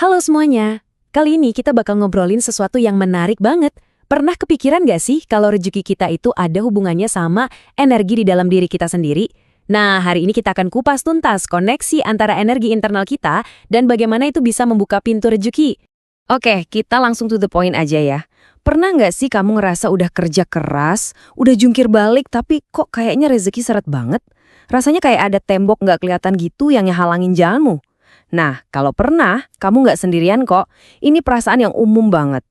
Halo semuanya, kali ini kita bakal ngobrolin sesuatu yang menarik banget. Pernah kepikiran gak sih kalau rezeki kita itu ada hubungannya sama energi di dalam diri kita sendiri? Nah, hari ini kita akan kupas tuntas koneksi antara energi internal kita dan bagaimana itu bisa membuka pintu rezeki. Oke, kita langsung to the point aja ya. Pernah nggak sih kamu ngerasa udah kerja keras, udah jungkir balik tapi kok kayaknya rezeki seret banget? Rasanya kayak ada tembok nggak kelihatan gitu yang ngehalangin jalanmu. Nah, kalau pernah, kamu nggak sendirian kok. Ini perasaan yang umum banget.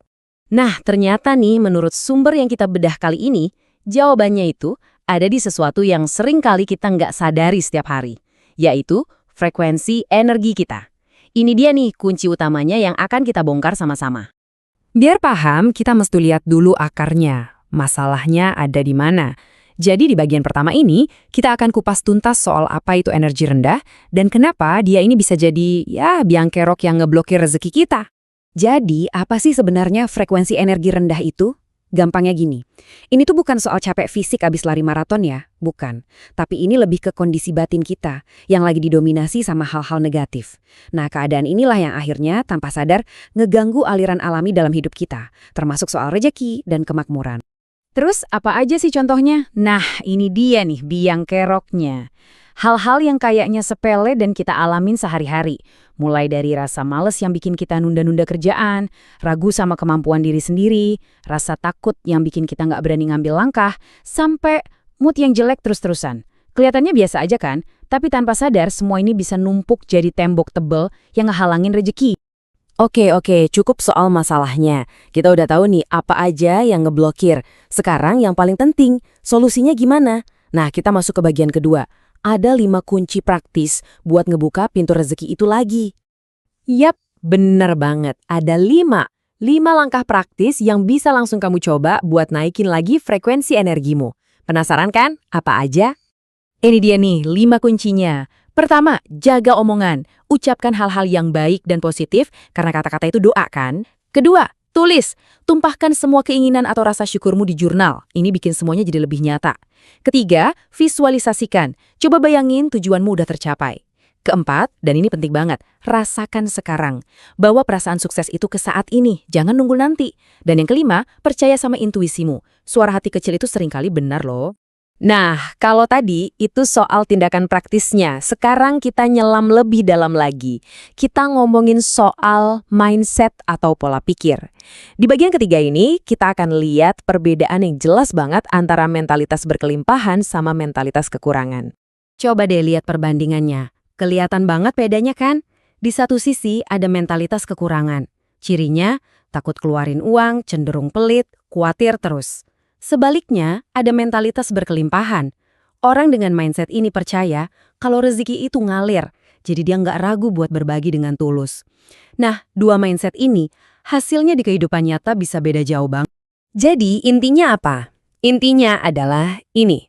Nah, ternyata nih menurut sumber yang kita bedah kali ini, jawabannya itu ada di sesuatu yang sering kali kita nggak sadari setiap hari, yaitu frekuensi energi kita. Ini dia nih kunci utamanya yang akan kita bongkar sama-sama. Biar paham, kita mesti lihat dulu akarnya. Masalahnya ada di mana? Jadi di bagian pertama ini, kita akan kupas tuntas soal apa itu energi rendah dan kenapa dia ini bisa jadi, biang kerok yang ngeblokir rezeki kita. Jadi, apa sih sebenarnya frekuensi energi rendah itu? Gampangnya gini, ini tuh bukan soal capek fisik abis lari maraton ya, bukan. Tapi ini lebih ke kondisi batin kita, yang lagi didominasi sama hal-hal negatif. Nah, keadaan inilah yang akhirnya, tanpa sadar, ngeganggu aliran alami dalam hidup kita, termasuk soal rejeki dan kemakmuran. Terus, apa aja sih contohnya? Nah, ini dia nih, biang keroknya. Hal-hal yang kayaknya sepele dan kita alamin sehari-hari. Mulai dari rasa males yang bikin kita nunda-nunda kerjaan, ragu sama kemampuan diri sendiri, rasa takut yang bikin kita nggak berani ngambil langkah, sampai mood yang jelek terus-terusan. Kelihatannya biasa aja kan, tapi tanpa sadar semua ini bisa numpuk jadi tembok tebel yang ngehalangin rejeki. Oke, cukup soal masalahnya. Kita udah tahu nih apa aja yang ngeblokir. Sekarang yang paling penting, solusinya gimana? Nah, kita masuk ke bagian kedua. Ada 5 kunci praktis buat ngebuka pintu rezeki itu lagi. Yap, bener banget. Ada 5 langkah praktis yang bisa langsung kamu coba buat naikin lagi frekuensi energimu. Penasaran kan? Apa aja? Ini dia nih 5 kuncinya. Pertama, jaga omongan. Ucapkan hal-hal yang baik dan positif karena kata-kata itu doa kan? Kedua, tulis. Tumpahkan semua keinginan atau rasa syukurmu di jurnal. Ini bikin semuanya jadi lebih nyata. Ketiga, visualisasikan. Coba bayangin tujuanmu udah tercapai. Keempat, dan ini penting banget, rasakan sekarang. Bawa perasaan sukses itu ke saat ini, jangan nunggu nanti. Dan yang kelima, percaya sama intuisimu. Suara hati kecil itu seringkali benar loh. Nah, kalau tadi itu soal tindakan praktisnya, sekarang kita nyelam lebih dalam lagi. Kita ngomongin soal mindset atau pola pikir. Di bagian ketiga ini, kita akan lihat perbedaan yang jelas banget antara mentalitas berkelimpahan sama mentalitas kekurangan. Coba deh lihat perbandingannya. Kelihatan banget bedanya kan? Di satu sisi ada mentalitas kekurangan. Cirinya, takut keluarin uang, cenderung pelit, khawatir terus. Sebaliknya, ada mentalitas berkelimpahan. Orang dengan mindset ini percaya kalau rezeki itu ngalir, jadi dia nggak ragu buat berbagi dengan tulus. Nah, 2 mindset ini, hasilnya di kehidupan nyata bisa beda jauh banget. Jadi, intinya apa? Intinya adalah ini.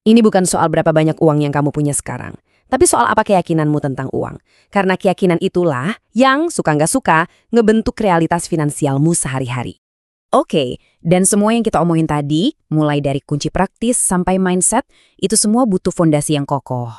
Ini bukan soal berapa banyak uang yang kamu punya sekarang, tapi soal apa keyakinanmu tentang uang. Karena keyakinan itulah yang, suka nggak suka, ngebentuk realitas finansialmu sehari-hari. Oke, dan semua yang kita omongin tadi, mulai dari kunci praktis sampai mindset, itu semua butuh fondasi yang kokoh.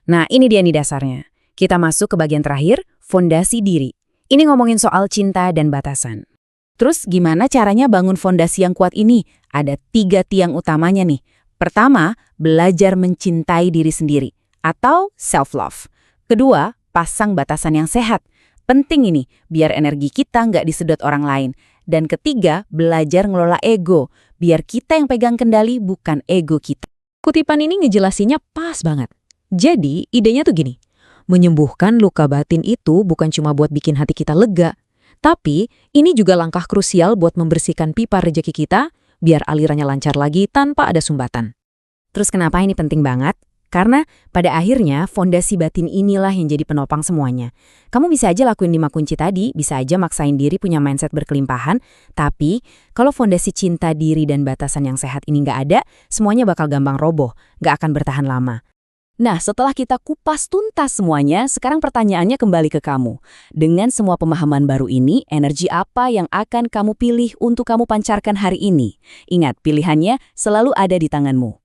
Nah, ini dia nih dasarnya. Kita masuk ke bagian terakhir, fondasi diri. Ini ngomongin soal cinta dan batasan. Terus gimana caranya bangun fondasi yang kuat ini? Ada 3 tiang utamanya nih. Pertama, belajar mencintai diri sendiri, atau self-love. Kedua, pasang batasan yang sehat. Penting ini, biar energi kita nggak disedot orang lain. Dan ketiga, belajar ngelola ego, biar kita yang pegang kendali bukan ego kita. Kutipan ini ngejelasinnya pas banget. Jadi, idenya tuh gini, menyembuhkan luka batin itu bukan cuma buat bikin hati kita lega, tapi ini juga langkah krusial buat membersihkan pipa rejeki kita, biar alirannya lancar lagi tanpa ada sumbatan. Terus kenapa ini penting banget? Karena pada akhirnya fondasi batin inilah yang jadi penopang semuanya. Kamu bisa aja lakuin 5 kunci tadi, bisa aja maksain diri punya mindset berkelimpahan, tapi kalau fondasi cinta diri dan batasan yang sehat ini nggak ada, semuanya bakal gampang roboh, nggak akan bertahan lama. Nah, setelah kita kupas tuntas semuanya, sekarang pertanyaannya kembali ke kamu. Dengan semua pemahaman baru ini, energi apa yang akan kamu pilih untuk kamu pancarkan hari ini? Ingat, pilihannya selalu ada di tanganmu.